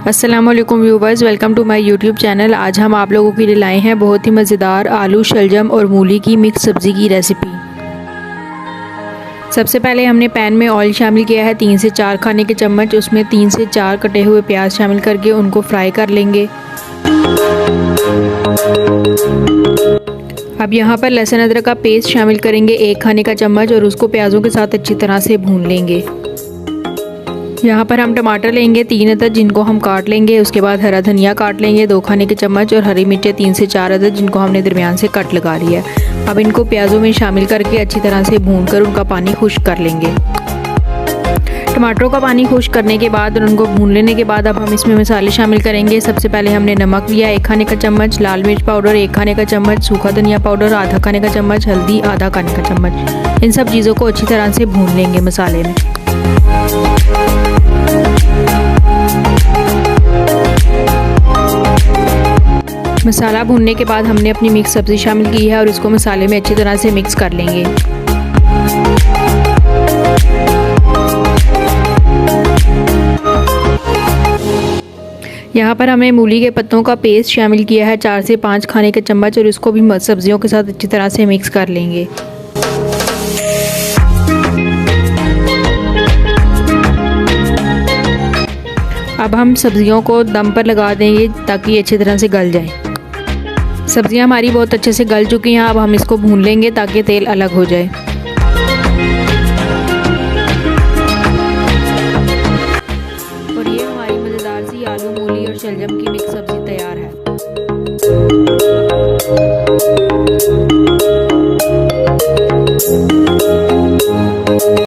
अस्सलाम वालेकुम viewers, welcome to my YouTube channel. आज हम आप लोगों के लिए लाए हैं बहुत ही मज़ेदार आलू शलजम और मूली की मिक्स सब्ज़ी की रेसिपी। सबसे पहले हमने पैन में ऑयल शामिल किया है 3 से 4 खाने के चम्मच। उसमें 3 से 4 कटे हुए प्याज शामिल करके उनको फ्राई कर लेंगे। अब यहाँ पर लहसुन अदरक का पेस्ट शामिल करेंगे 1 खाने का चम्मच और उसको प्याज़ों के साथ अच्छी तरह से भून लेंगे। यहाँ पर हम टमाटर लेंगे 3 अदद, जिनको हम काट लेंगे। उसके बाद हरा धनिया काट लेंगे 2 खाने के चम्मच और हरी मिर्चें 3 से 4 अदद, जिनको हमने दरमियान से कट लगा लिया है। अब इनको प्याज़ों में शामिल करके अच्छी तरह से भूनकर उनका पानी खुश्क कर लेंगे। टमाटरों का पानी खुश्क करने के बाद और उनको भून लेने के बाद अब हम इसमें मसाले शामिल करेंगे। सबसे पहले हमने नमक लिया 1 खाने का चम्मच, लाल मिर्च पाउडर 1 खाने का चम्मच, सूखा धनिया पाउडर आधा खाने का चम्मच, हल्दी आधा खाने का चम्मच। इन सब चीज़ों को अच्छी तरह से भून लेंगे मसाले में। मसाला भूनने के बाद हमने अपनी मिक्स सब्ज़ी शामिल की है और इसको मसाले में अच्छी तरह से मिक्स कर लेंगे। यहाँ पर हमने मूली के पत्तों का पेस्ट शामिल किया है 4 से 5 खाने के चम्मच और इसको भी सब्जियों के साथ अच्छी तरह से मिक्स कर लेंगे। अब हम सब्जियों को दम पर लगा देंगे ताकि अच्छी तरह से गल जाए। सब्जियां हमारी बहुत अच्छे से गल चुकी हैं। अब हम इसको भून लेंगे ताकि तेल अलग हो जाए।